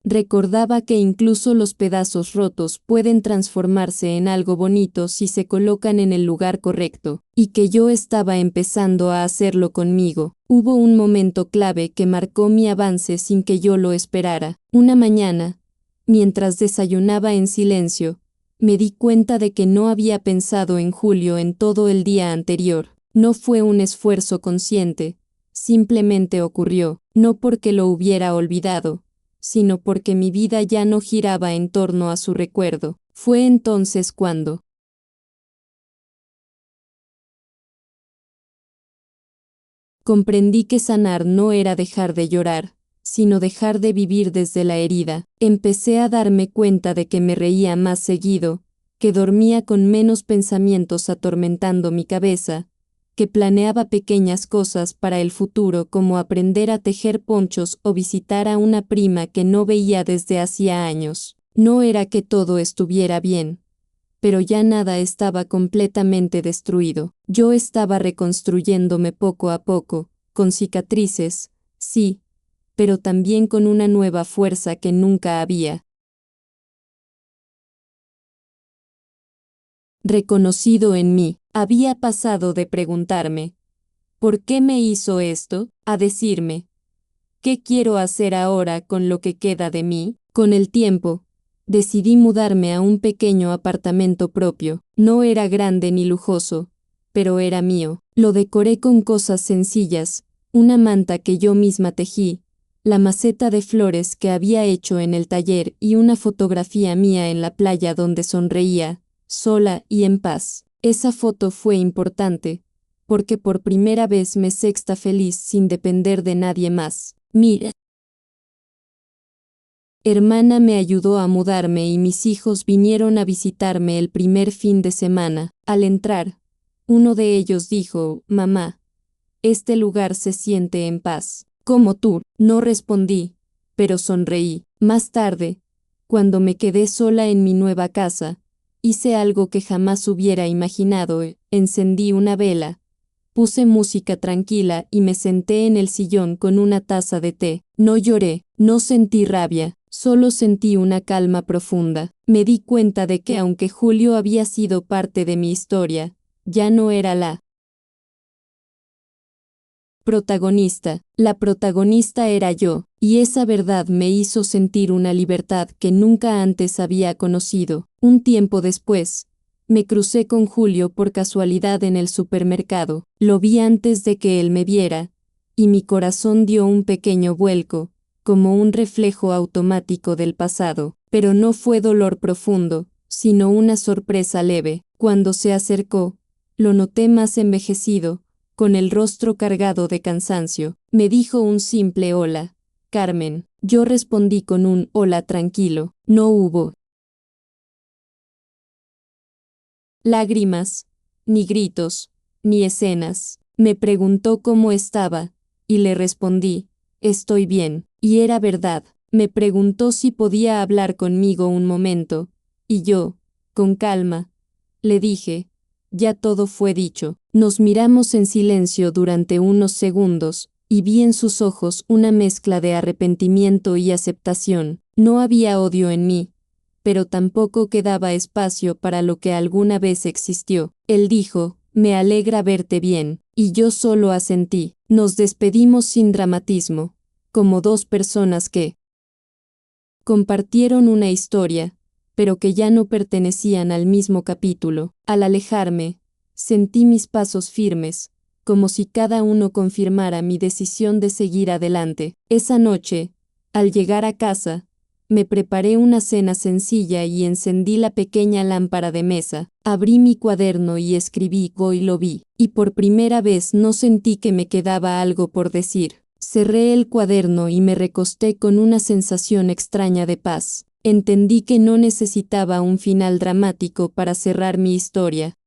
recordaba que incluso los pedazos rotos pueden transformarse en algo bonito si se colocan en el lugar correcto, y que yo estaba empezando a hacerlo conmigo. Hubo un momento clave que marcó mi avance sin que yo lo esperara. Una mañana, mientras desayunaba en silencio, me di cuenta de que no había pensado en Julio en todo el día anterior. No fue un esfuerzo consciente, simplemente ocurrió, no porque lo hubiera olvidado, sino porque mi vida ya no giraba en torno a su recuerdo. Fue entonces cuando comprendí que sanar no era dejar de llorar, sino dejar de vivir desde la herida. Empecé a darme cuenta de que me reía más seguido, que dormía con menos pensamientos atormentando mi cabeza, que planeaba pequeñas cosas para el futuro como aprender a tejer ponchos o visitar a una prima que no veía desde hacía años. No era que todo estuviera bien, pero ya nada estaba completamente destruido. Yo estaba reconstruyéndome poco a poco, con cicatrices, sí, pero también con una nueva fuerza que nunca había reconocido en mí. Había pasado de preguntarme, ¿por qué me hizo esto?, a decirme, ¿qué quiero hacer ahora con lo que queda de mí? Con el tiempo, decidí mudarme a un pequeño apartamento propio. No era grande ni lujoso, pero era mío. Lo decoré con cosas sencillas, una manta que yo misma tejí, la maceta de flores que había hecho en el taller y una fotografía mía en la playa donde sonreía, sola y en paz. Esa foto fue importante, porque por primera vez me sexta feliz sin depender de nadie más. Mira, hermana me ayudó a mudarme y mis hijos vinieron a visitarme el primer fin de semana. Al entrar, uno de ellos dijo, «Mamá, este lugar se siente en paz». «Como tú», no respondí, pero sonreí. Más tarde, cuando me quedé sola en mi nueva casa, hice algo que jamás hubiera imaginado: encendí una vela, puse música tranquila y me senté en el sillón con una taza de té. No lloré, no sentí rabia, solo sentí una calma profunda. Me di cuenta de que aunque Julio había sido parte de mi historia, ya no era la protagonista. La protagonista era yo, y esa verdad me hizo sentir una libertad que nunca antes había conocido. Un tiempo después, me crucé con Julio por casualidad en el supermercado. Lo vi antes de que él me viera, y mi corazón dio un pequeño vuelco, como un reflejo automático del pasado. Pero no fue dolor profundo, sino una sorpresa leve. Cuando se acercó, lo noté más envejecido, con el rostro cargado de cansancio. Me dijo un simple hola, Carmen. Yo respondí con un hola tranquilo. No hubo lágrimas, ni gritos, ni escenas. Me preguntó cómo estaba, y le respondí, estoy bien. Y era verdad. Me preguntó si podía hablar conmigo un momento, y yo, con calma, le dije, ya todo fue dicho. Nos miramos en silencio durante unos segundos, y vi en sus ojos una mezcla de arrepentimiento y aceptación. No había odio en mí, pero tampoco quedaba espacio para lo que alguna vez existió. Él dijo, me alegra verte bien, y yo solo asentí. Nos despedimos sin dramatismo, como dos personas que compartieron una historia, pero que ya no pertenecían al mismo capítulo. Al alejarme, sentí mis pasos firmes, como si cada uno confirmara mi decisión de seguir adelante. Esa noche, al llegar a casa, me preparé una cena sencilla y encendí la pequeña lámpara de mesa. Abrí mi cuaderno y escribí "Hoy lo vi", y por primera vez no sentí que me quedaba algo por decir. Cerré el cuaderno y me recosté con una sensación extraña de paz. Entendí que no necesitaba un final dramático para cerrar mi historia.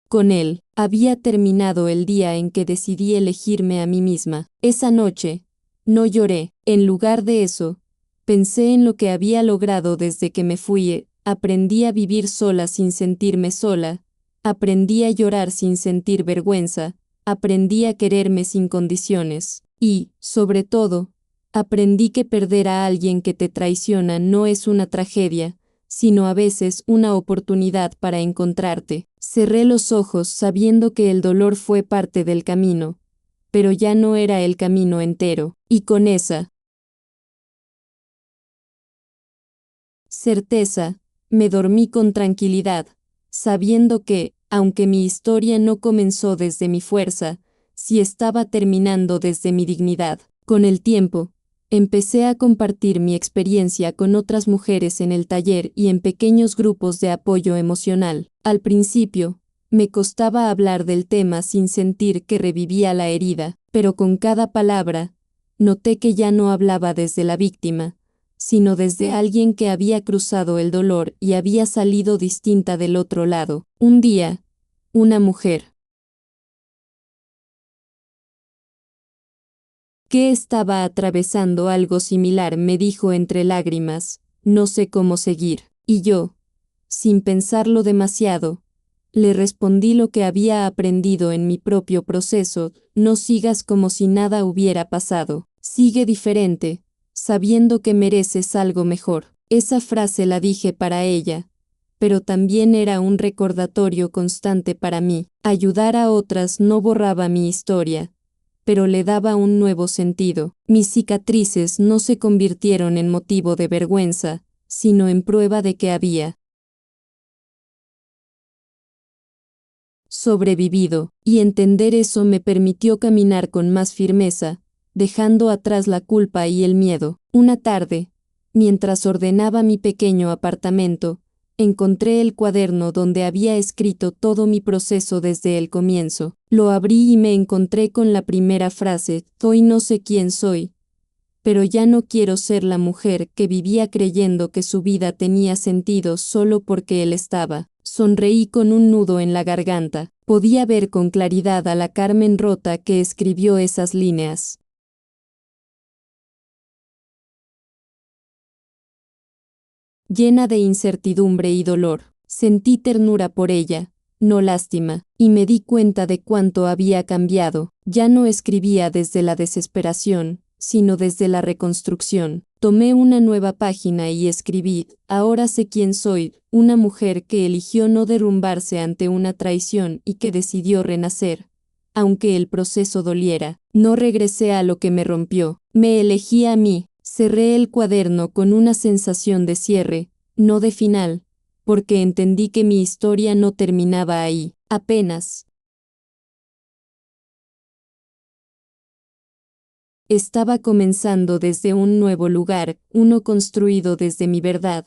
Con él, había terminado el día en que decidí elegirme a mí misma. Esa noche, no lloré. En lugar de eso, pensé en lo que había logrado desde que me fui. Aprendí a vivir sola sin sentirme sola. Aprendí a llorar sin sentir vergüenza. Aprendí a quererme sin condiciones. Y, sobre todo, aprendí que perder a alguien que te traiciona no es una tragedia, sino a veces una oportunidad para encontrarte. Cerré los ojos sabiendo que el dolor fue parte del camino, pero ya no era el camino entero, y con esa certeza, me dormí con tranquilidad, sabiendo que, aunque mi historia no comenzó desde mi fuerza, sí estaba terminando desde mi dignidad. Con el tiempo, empecé a compartir mi experiencia con otras mujeres en el taller y en pequeños grupos de apoyo emocional. Al principio, me costaba hablar del tema sin sentir que revivía la herida, pero con cada palabra, noté que ya no hablaba desde la víctima, sino desde alguien que había cruzado el dolor y había salido distinta del otro lado. Un día, una mujer que estaba atravesando algo similar me dijo entre lágrimas, no sé cómo seguir, y yo, sin pensarlo demasiado, le respondí lo que había aprendido en mi propio proceso, no sigas como si nada hubiera pasado, sigue diferente, sabiendo que mereces algo mejor. Esa frase la dije para ella, pero también era un recordatorio constante para mí. Ayudar a otras no borraba mi historia, pero le daba un nuevo sentido. Mis cicatrices no se convirtieron en motivo de vergüenza, sino en prueba de que había sobrevivido, y entender eso me permitió caminar con más firmeza, dejando atrás la culpa y el miedo. Una tarde, mientras ordenaba mi pequeño apartamento, encontré el cuaderno donde había escrito todo mi proceso desde el comienzo. Lo abrí y me encontré con la primera frase, hoy no sé quién soy, pero ya no quiero ser la mujer que vivía creyendo que su vida tenía sentido solo porque él estaba. Sonreí con un nudo en la garganta. Podía ver con claridad a la Carmen rota que escribió esas líneas. Llena de incertidumbre y dolor, sentí ternura por ella, no lástima, y me di cuenta de cuánto había cambiado. Ya no escribía desde la desesperación, sino desde la reconstrucción. Tomé una nueva página y escribí, ahora sé quién soy, una mujer que eligió no derrumbarse ante una traición y que decidió renacer. Aunque el proceso doliera, no regresé a lo que me rompió, me elegí a mí. Cerré el cuaderno con una sensación de cierre, no de final, porque entendí que mi historia no terminaba ahí, apenas estaba comenzando desde un nuevo lugar, uno construido desde mi verdad,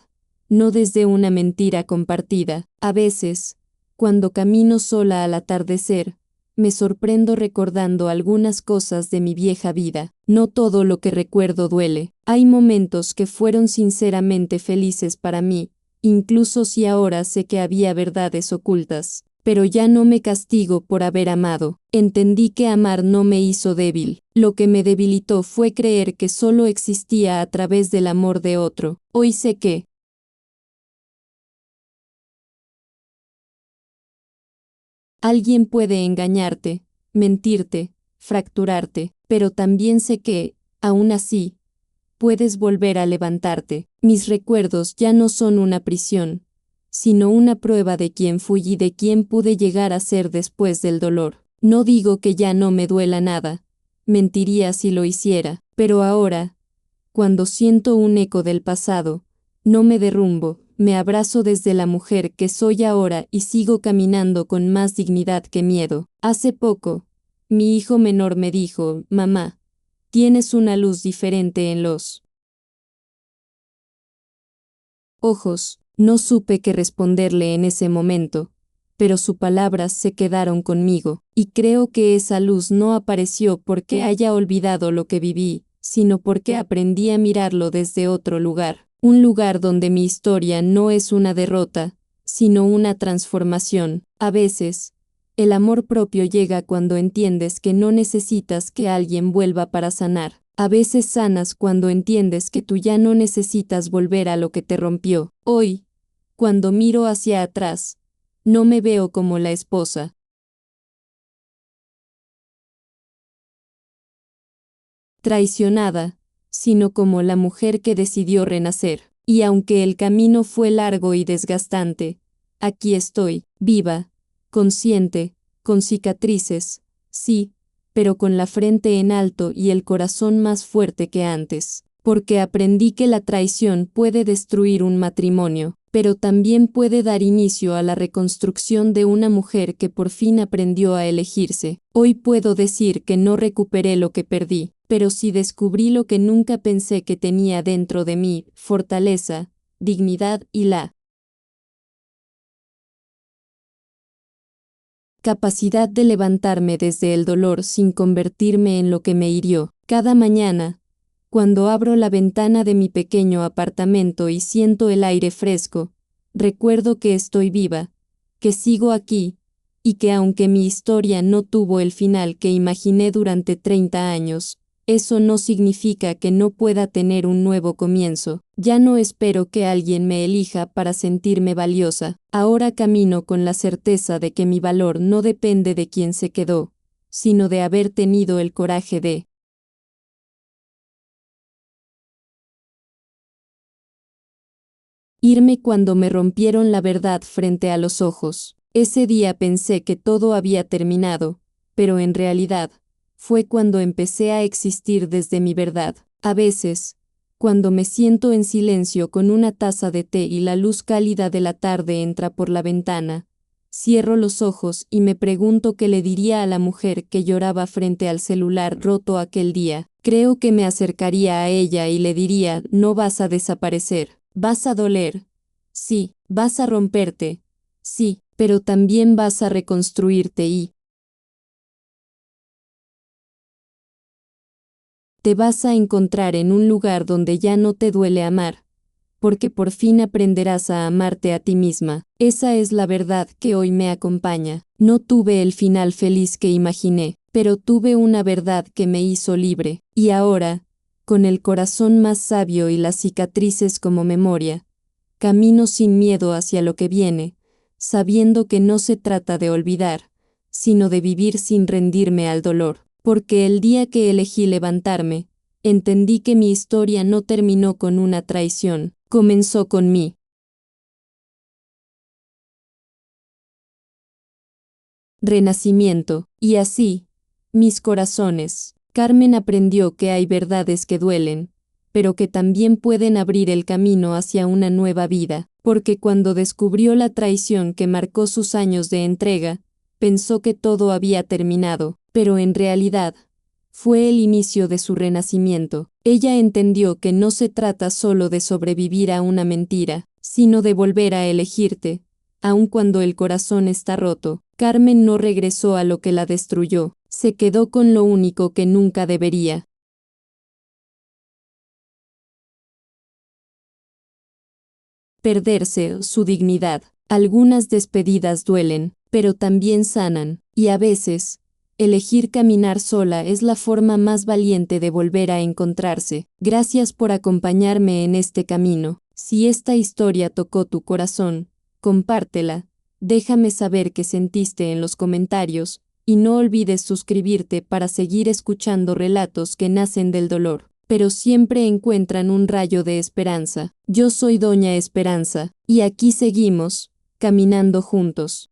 no desde una mentira compartida. A veces, cuando camino sola al atardecer, me sorprendo recordando algunas cosas de mi vieja vida. No todo lo que recuerdo duele. Hay momentos que fueron sinceramente felices para mí, incluso si ahora sé que había verdades ocultas. Pero ya no me castigo por haber amado. Entendí que amar no me hizo débil. Lo que me debilitó fue creer que solo existía a través del amor de otro. Hoy sé que alguien puede engañarte, mentirte, fracturarte, pero también sé que, aún así, puedes volver a levantarte. Mis recuerdos ya no son una prisión, sino una prueba de quién fui y de quién pude llegar a ser después del dolor. No digo que ya no me duela nada, mentiría si lo hiciera, pero ahora, cuando siento un eco del pasado, no me derrumbo, me abrazo desde la mujer que soy ahora y sigo caminando con más dignidad que miedo. Hace poco, mi hijo menor me dijo, mamá, tienes una luz diferente en los ojos. No supe qué responderle en ese momento, pero sus palabras se quedaron conmigo, y creo que esa luz no apareció porque haya olvidado lo que viví, sino porque aprendí a mirarlo desde otro lugar, un lugar donde mi historia no es una derrota, sino una transformación. A veces, el amor propio llega cuando entiendes que no necesitas que alguien vuelva para sanar. A veces sanas cuando entiendes que tú ya no necesitas volver a lo que te rompió. Hoy, cuando miro hacia atrás, no me veo como la esposa traicionada, sino como la mujer que decidió renacer. Y aunque el camino fue largo y desgastante, aquí estoy, viva, consciente, con cicatrices, sí, pero con la frente en alto y el corazón más fuerte que antes. Porque aprendí que la traición puede destruir un matrimonio, pero también puede dar inicio a la reconstrucción de una mujer que por fin aprendió a elegirse. Hoy puedo decir que no recuperé lo que perdí, pero sí descubrí lo que nunca pensé que tenía dentro de mí: fortaleza, dignidad y la capacidad de levantarme desde el dolor sin convertirme en lo que me hirió. Cada mañana, cuando abro la ventana de mi pequeño apartamento y siento el aire fresco, recuerdo que estoy viva, que sigo aquí, y que aunque mi historia no tuvo el final que imaginé durante 30 años, eso no significa que no pueda tener un nuevo comienzo. Ya no espero que alguien me elija para sentirme valiosa. Ahora camino con la certeza de que mi valor no depende de quién se quedó, sino de haber tenido el coraje de irme cuando me rompieron la verdad frente a los ojos. Ese día pensé que todo había terminado, pero en realidad, fue cuando empecé a existir desde mi verdad. A veces, cuando me siento en silencio con una taza de té y la luz cálida de la tarde entra por la ventana, cierro los ojos y me pregunto qué le diría a la mujer que lloraba frente al celular roto aquel día. Creo que me acercaría a ella y le diría: no vas a desaparecer. Vas a doler, sí, vas a romperte, sí, pero también vas a reconstruirte y te vas a encontrar en un lugar donde ya no te duele amar, porque por fin aprenderás a amarte a ti misma. Esa es la verdad que hoy me acompaña. No tuve el final feliz que imaginé, pero tuve una verdad que me hizo libre, y ahora, con el corazón más sabio y las cicatrices como memoria, camino sin miedo hacia lo que viene, sabiendo que no se trata de olvidar, sino de vivir sin rendirme al dolor. Porque el día que elegí levantarme, entendí que mi historia no terminó con una traición, comenzó con mi renacimiento, y así, mis corazones. Carmen aprendió que hay verdades que duelen, pero que también pueden abrir el camino hacia una nueva vida, porque cuando descubrió la traición que marcó sus años de entrega, pensó que todo había terminado, pero en realidad, fue el inicio de su renacimiento. Ella entendió que no se trata solo de sobrevivir a una mentira, sino de volver a elegirte, Aun cuando el corazón está roto, Carmen no regresó a lo que la destruyó, se quedó con lo único que nunca debería. Perderse su dignidad. Algunas despedidas duelen, pero también sanan, y a veces, elegir caminar sola es la forma más valiente de volver a encontrarse. Gracias por acompañarme en este camino. Si esta historia tocó tu corazón, compártela, déjame saber qué sentiste en los comentarios, y no olvides suscribirte para seguir escuchando relatos que nacen del dolor, pero siempre encuentran un rayo de esperanza. Yo soy Doña Esperanza, y aquí seguimos, caminando juntos.